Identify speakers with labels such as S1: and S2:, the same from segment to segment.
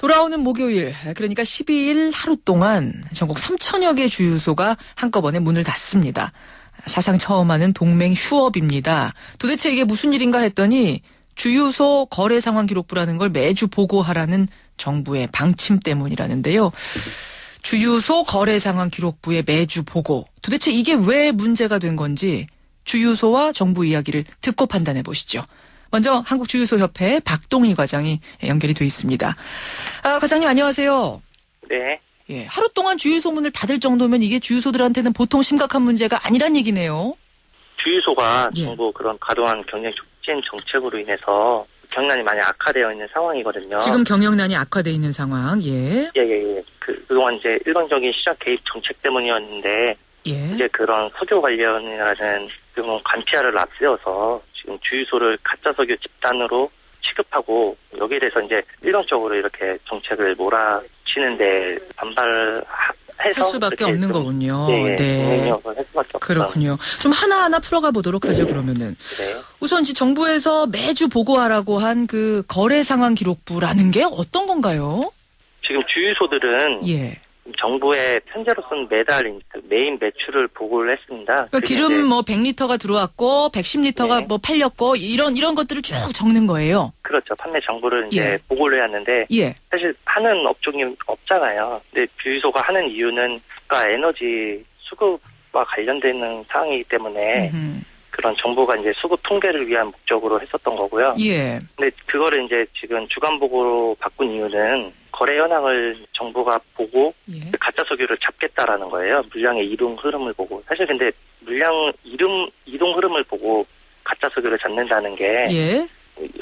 S1: 돌아오는 목요일, 그러니까 12일 하루 동안 전국 3천여 개 주유소가 한꺼번에 문을 닫습니다. 사상 처음 하는 동맹 휴업입니다. 도대체 이게 무슨 일인가 했더니 주유소 거래 상황 기록부라는 걸 매주 보고하라는 정부의 방침 때문이라는데요. 주유소 거래 상황 기록부에 매주 보고. 도대체 이게 왜 문제가 된 건지 주유소와 정부 이야기를 듣고 판단해 보시죠. 먼저 한국주유소협회 박동희 과장이 연결이 돼 있습니다. 과장님 안녕하세요.
S2: 네.
S1: 예, 하루 동안 주유소 문을 닫을 정도면 이게 주유소들한테는 보통 심각한 문제가 아니란 얘기네요.
S2: 주유소가 정부 그런 과도한 경영 촉진 정책으로 인해서 경영난이 많이 악화되어 있는 상황이거든요.
S1: 지금 경영난이 악화되어 있는 상황, 예.
S2: 예. 그동안 이제 일방적인 시장 개입 정책 때문이었는데,
S1: 예.
S2: 이제 그런 석유 관련이라는 그런 관피아를 앞세워서 지금 주유소를 가짜 석유 집단으로 취급하고, 여기에 대해서 이제 일방적으로 이렇게 정책을 몰아치는데 반발해서
S1: 할 수밖에 없는 거군요.
S2: 네.
S1: 네.
S2: 할 수밖에 없다.
S1: 그렇군요. 좀 하나하나 풀어가 보도록 하죠, 그러면은.
S2: 네.
S1: 우선 정부에서 매주 보고하라고 한 그 거래 상황 기록부라는 게 어떤 건가요?
S2: 지금 주유소들은
S1: 예.
S2: 정부의 현재로서는 매달 메인 매출을 보고를 했습니다.
S1: 그러니까 기름 뭐 100리터가 들어왔고 110리터가
S2: 네.
S1: 뭐 팔렸고 이런 것들을 쭉 적는 거예요.
S2: 그렇죠. 판매 정보를 이제
S1: 예.
S2: 보고를 해야 하는데
S1: 예.
S2: 사실 하는 업종이 없잖아요. 근데 주유소가 하는 이유는 국가 에너지 수급과 관련되는 사항이기 때문에 그런 정보가 이제 수급 통계를 위한 목적으로 했었던 거고요.
S1: 예.
S2: 근데 그거를 이제 지금 주간 보고로 바꾼 이유는 거래 현황을 정부가 보고
S1: 예.
S2: 가짜 석유를 잡겠다라는 거예요. 물량의 이동 흐름을 보고. 사실 근데 물량 이동 흐름을 보고 가짜 석유를 잡는다는 게
S1: 예.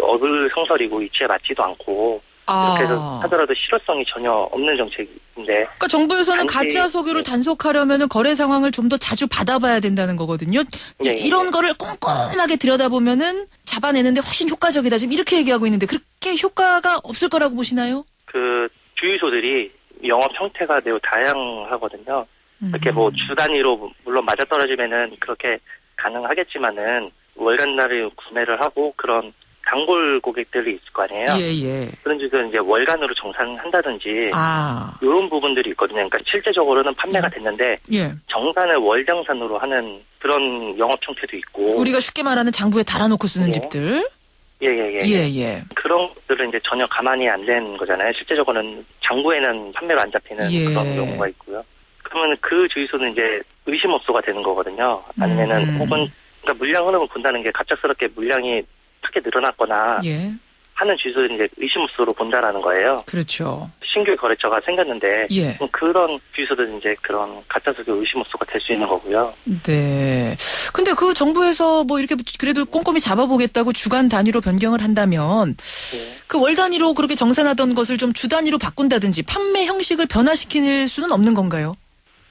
S2: 어불성설이고 이치에 맞지도 않고 이렇게 해서 하더라도 실효성이 전혀 없는 정책인데.
S1: 그러니까 정부에서는 가짜 석유를
S2: 네.
S1: 단속하려면 거래 상황을 좀 더 자주 받아봐야 된다는 거거든요.
S2: 네.
S1: 이런 거를 꼼꼼하게 들여다보면은 잡아내는데 훨씬 효과적이다. 지금 이렇게 얘기하고 있는데 그렇게 효과가 없을 거라고 보시나요?
S2: 그 주유소들이 영업 형태가 매우 다양하거든요. 이렇게 뭐 주 단위로 물론 맞아떨어지면은 그렇게 가능하겠지만은 월간날을 구매를 하고 그런 단골 고객들이 있을 거 아니에요.
S1: 예.
S2: 그런 주들은 이제 월간으로 정산한다든지 이런 부분들이 있거든요. 그러니까 실제적으로는 판매가 됐는데
S1: 예.
S2: 정산을 월정산으로 하는 그런 영업 형태도 있고.
S1: 우리가 쉽게 말하는 장부에 달아놓고 쓰는
S2: 예.
S1: 집들.
S2: 예. 그런 것들은 이제 전혀 가만히 안 된 거잖아요. 실제적으로는 장부에는 판매가 안 잡히는
S1: 예.
S2: 그런 경우가 있고요. 그러면 그 주유소는 이제 의심업소가 되는 거거든요. 아니면은 혹은 그러니까 물량 흐름을 본다는 게 갑작스럽게 물량이 크게 늘어났거나
S1: 예.
S2: 하는 주유소는 이제 의심업소로 본다라는 거예요.
S1: 그렇죠.
S2: 신규 거래처가 생겼는데
S1: 예.
S2: 그런 주유소들은 이제 그런 가짜 석유 의심업소가 될 수 있는 거고요.
S1: 네. 근데 그 정부에서 뭐 이렇게 그래도 꼼꼼히 잡아보겠다고 주간 단위로 변경을 한다면 그 월 단위로 그렇게 정산하던 것을 좀 주 단위로 바꾼다든지 판매 형식을 변화시킬 수는 없는 건가요?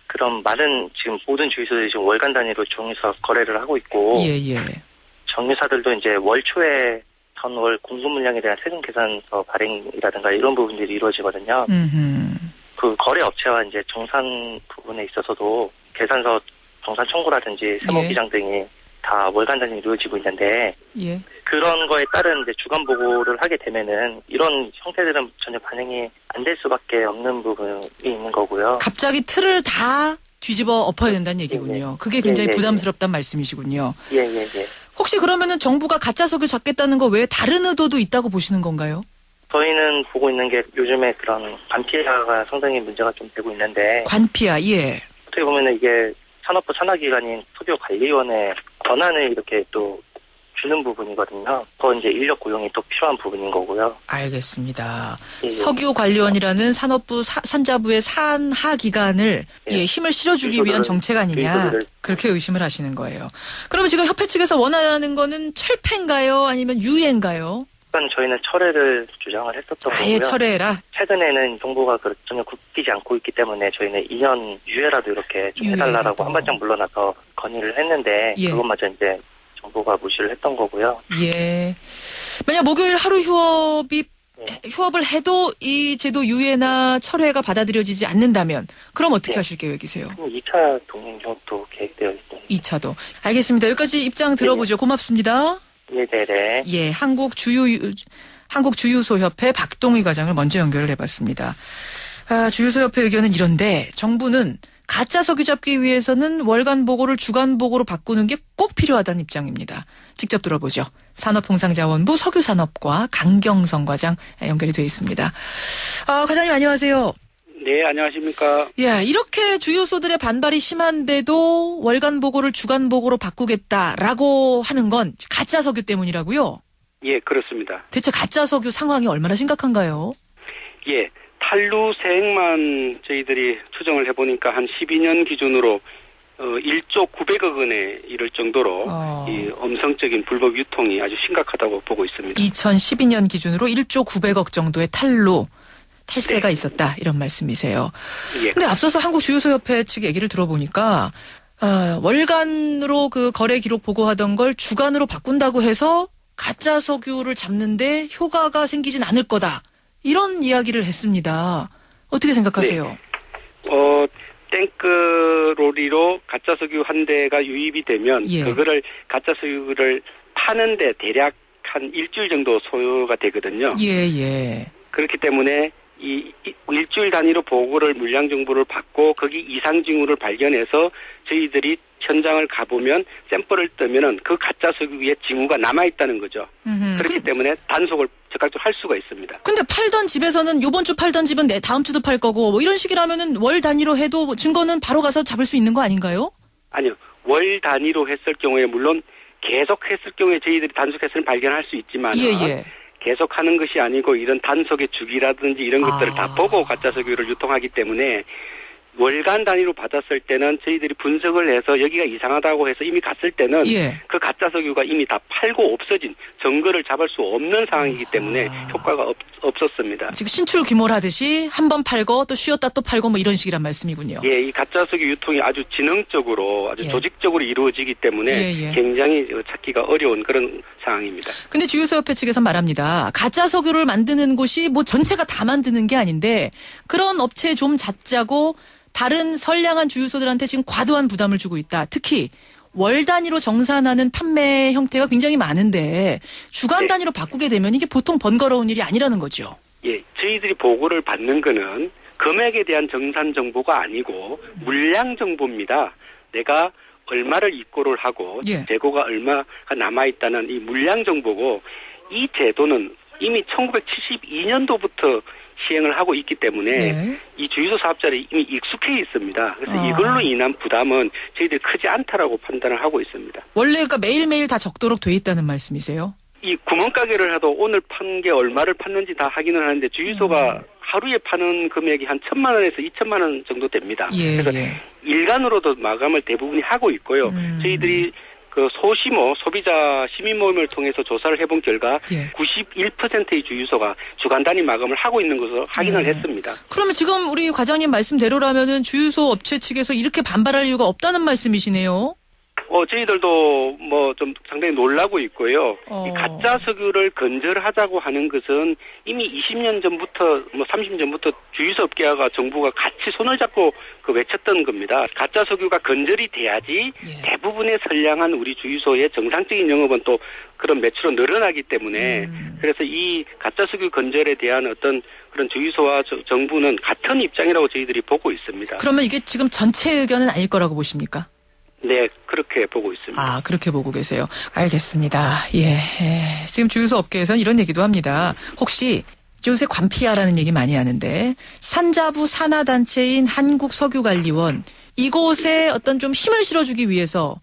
S2: 그럼 많은 지금 모든 주유소들이 지금 월간 단위로 정유사 거래를 하고 있고
S1: 예.
S2: 정유사들도 이제 월 초에 전월 공급 물량에 대한 세금 계산서 발행이라든가 이런 부분들이 이루어지거든요. 그 거래 업체와 이제 정산 부분에 있어서도 계산서 정산 청구라든지 세무 기장 등이 다 월간 단위로 이루어지고 있는데
S1: 예.
S2: 그런 거에 따른 이제 주간 보고를 하게 되면은 이런 형태들은 전혀 반영이 안 될 수밖에 없는 부분이 있는 거고요.
S1: 갑자기 틀을 다 뒤집어 엎어야 된다는 얘기군요. 그게 굉장히 부담스럽단 말씀이시군요.
S2: 예.
S1: 혹시 그러면은 정부가 가짜 석유 잡겠다는 거 외에 다른 의도도 있다고 보시는 건가요?
S2: 저희는 보고 있는 게 요즘에 그런 관피아가 상당히 문제가 좀 되고 있는데.
S1: 관피아, 예.
S2: 어떻게 보면은 이게 산업부 산하기관인 석유관리원의 권한을 이렇게 또 주는 부분이거든요. 더 이제 인력 고용이 또 필요한 부분인 거고요.
S1: 알겠습니다.
S2: 예.
S1: 석유관리원이라는 산업부 산자부의 산하 기관을 힘을 실어주기 위한 정책 아니냐 그렇게 의심을 하시는 거예요. 그러면 지금 협회 측에서 원하는 거는 철폐인가요? 아니면 유예인가요?
S2: 일단 저희는 철회를 주장을 했었던 거고요.
S1: 아예 철회해라?
S2: 최근에는 정부가 전혀 굽히지 않고 있기 때문에 저희는 2년 유예라도 이렇게 좀 해달라고 한 발짝 물러나서 건의를 했는데 그것마저 이제 정부가 무시를 했던 거고요.
S1: 예. 만약 목요일 하루 휴업을 해도 이 제도 유예나 철회가 받아들여지지 않는다면 그럼 어떻게 하실 계획이세요?
S2: 2차 동행 휴업도 계획되어 있습니다.
S1: 2차도. 알겠습니다. 여기까지 입장 들어보죠. 고맙습니다.
S2: 네네네.
S1: 예, 한국주유소협회 박동희 과장을 먼저 연결을 해봤습니다. 주유소협회 의견은 이런데 정부는 가짜 석유 잡기 위해서는 월간 보고를 주간 보고로 바꾸는 게 꼭 필요하다는 입장입니다. 직접 들어보죠. 산업통상자원부 석유산업과 강경성 과장 연결이 되어 있습니다. 과장님 안녕하세요.
S3: 네, 안녕하십니까.
S1: 예, 이렇게 주유소들의 반발이 심한데도 월간 보고를 주간 보고로 바꾸겠다라고 하는 건 가짜 석유 때문이라고요?
S3: 예, 그렇습니다.
S1: 대체 가짜 석유 상황이 얼마나 심각한가요?
S3: 예, 탄루세액만 저희들이 추정을 해보니까 한 12년 기준으로 1조 900억 원에 이를 정도로 이 엄성적인 불법 유통이 아주 심각하다고 보고 있습니다.
S1: 2012년 기준으로 1조 900억 정도의 탈세가 네. 있었다 이런 말씀이세요. 예. 근데 앞서서 한국주유소협회 측 얘기를 들어보니까 월간으로 그 거래 기록 보고하던 걸 주간으로 바꾼다고 해서 가짜 석유를 잡는데 효과가 생기진 않을 거다. 이런 이야기를 했습니다. 어떻게 생각하세요?
S3: 네. 탱크로리로 가짜 석유 한 대가 유입이 되면
S1: 예.
S3: 그거를 가짜 석유를 파는데 대략 한 일주일 정도 소요가 되거든요.
S1: 예.
S3: 그렇기 때문에 이 일주일 단위로 보고를 물량 정보를 받고 거기 이상 징후를 발견해서 저희들이 현장을 가보면 샘플을 뜨면은 그 가짜 석유의 징후가 남아있다는 거죠. 그렇기 때문에 단속을 즉각적으로 할 수가 있습니다.
S1: 근데 팔던 집에서는 요번 주 팔던 집은 다음 주도 팔 거고 뭐 이런 식이라면은 월 단위로 해도 증거는 바로 가서 잡을 수 있는 거 아닌가요?
S3: 아니요. 월 단위로 했을 경우에 물론 계속 했을 경우에 저희들이 단속했을 발견할 수 있지만
S1: 예.
S3: 계속하는 것이 아니고 이런 단속의 주기라든지 이런 것들을 다 보고 가짜 석유를 유통하기 때문에 월간 단위로 받았을 때는 저희들이 분석을 해서 여기가 이상하다고 해서 이미 갔을 때는 그 가짜 석유가 이미 다 팔고 없어진 증거를 잡을 수 없는 상황이기 때문에 효과가 없었습니다.
S1: 지금 신출 귀몰하듯이 한 번 팔고 또 쉬었다 또 팔고 뭐 이런 식이란 말씀이군요.
S3: 예, 이 가짜 석유 유통이 아주 지능적으로 아주 조직적으로 이루어지기 때문에 굉장히 찾기가 어려운 그런 상황입니다.
S1: 근데 주유소협회 측에서 말합니다. 가짜 석유를 만드는 곳이 뭐 전체가 다 만드는 게 아닌데 그런 업체 좀 잡자고 다른 선량한 주유소들한테 지금 과도한 부담을 주고 있다. 특히 월 단위로 정산하는 판매 형태가 굉장히 많은데 주간 단위로 바꾸게 되면 이게 보통 번거로운 일이 아니라는 거죠. 예,
S3: 저희들이 보고를 받는 거는 금액에 대한 정산 정보가 아니고 물량 정보입니다. 내가 얼마를 입고를 하고 재고가 얼마가 남아있다는 이 물량 정보고 이 제도는 이미 1972년도부터 시행을 하고 있기 때문에 이 주유소 사업자들이 이미 익숙해 있습니다. 그래서 이걸로 인한 부담은 저희들이 크지 않다라고 판단을 하고 있습니다.
S1: 원래 그러니까 매일매일 다 적도록 돼 있다는 말씀이세요?
S3: 이 구멍가게를 해도 오늘 판 게 얼마를 팠는지 다 확인을 하는데 주유소가 하루에 파는 금액이 한 1,000만 원에서 2,000만 원 정도 됩니다. 그래서 일간으로도 마감을 대부분이 하고 있고요. 저희들이 그 소시모 소비자 시민 모임을 통해서 조사를 해본 결과 91%의 주유소가 주간 단위 마감을 하고 있는 것으로 확인을 했습니다.
S1: 그러면 지금 우리 과장님 말씀대로라면은 주유소 업체 측에서 이렇게 반발할 이유가 없다는 말씀이시네요.
S3: 저희들도 뭐 좀 상당히 놀라고 있고요. 이 가짜 석유를 근절하자고 하는 것은 이미 20년 전부터 뭐 30년 전부터 주유소 업계와 정부가 같이 손을 잡고 외쳤던 겁니다. 가짜 석유가 근절이 돼야지 대부분의 선량한 우리 주유소의 정상적인 영업은 또 그런 매출은 늘어나기 때문에 그래서 이 가짜 석유 근절에 대한 어떤 그런 주유소와 정부는 같은 입장이라고 저희들이 보고 있습니다.
S1: 그러면 이게 지금 전체 의견은 아닐 거라고 보십니까?
S3: 네, 그렇게 보고 있습니다.
S1: 그렇게 보고 계세요. 알겠습니다. 지금 주유소 업계에서는 이런 얘기도 합니다. 혹시 요새 관피아라는 얘기 많이 하는데 산자부 산하단체인 한국석유관리원 이곳에 어떤 좀 힘을 실어주기 위해서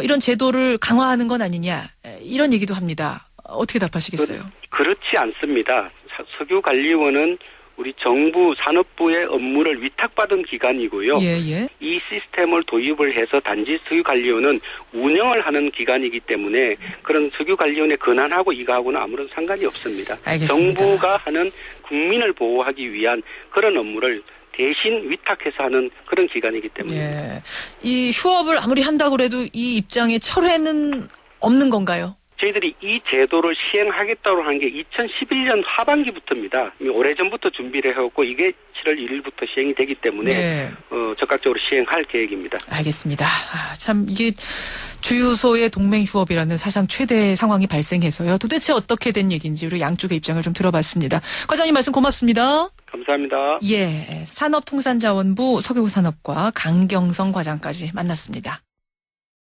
S1: 이런 제도를 강화하는 건 아니냐 이런 얘기도 합니다. 어떻게 답하시겠어요?
S3: 그렇지 않습니다. 석유관리원은 우리 정부 산업부의 업무를 위탁받은 기관이고요. 이 시스템을 도입을 해서 단지 석유관리원은 운영을 하는 기관이기 때문에 그런 석유관리원의 권한하고 이거하고는 아무런 상관이 없습니다.
S1: 알겠습니다.
S3: 정부가 하는 국민을 보호하기 위한 그런 업무를 대신 위탁해서 하는 그런 기관이기 때문에
S1: 이 휴업을 아무리 한다고 해도 이 입장에 철회는 없는 건가요?
S3: 저희들이 이 제도를 시행하겠다고 한 게 2011년 하반기부터입니다. 오래전부터 준비를 해왔고 이게 7월 1일부터 시행이 되기 때문에 네. 적극적으로 시행할 계획입니다.
S1: 알겠습니다. 참 이게 주유소의 동맹휴업이라는 사상 최대 상황이 발생해서요. 도대체 어떻게 된 얘기인지 우리 양쪽의 입장을 좀 들어봤습니다. 과장님 말씀 고맙습니다.
S3: 감사합니다.
S1: 예, 산업통상자원부 석유산업과 강경성 과장까지 만났습니다.